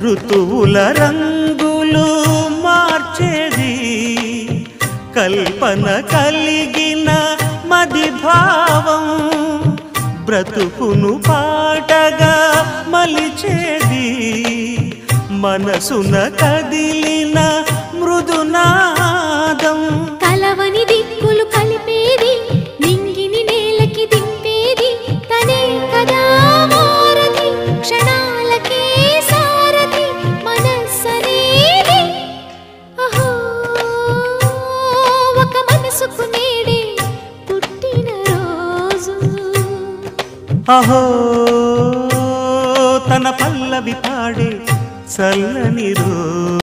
ఋతువుల రంగులు మార్చేది కల్పన కలిగిన మది భావం బ్రతుకును పాటగా మలిచేది మనసున కదిలిన మృదునాదం కలవని దిక్కులు కలిపేది నింగిని నేలకి దింపేది తనే కదా మారది క్షణాలకే సారది మనస్సనేది అహో ఒక మనసుకు నేడే పుట్టిన రోజు అహో తన పల్లవి పాడే చల్లని రోజు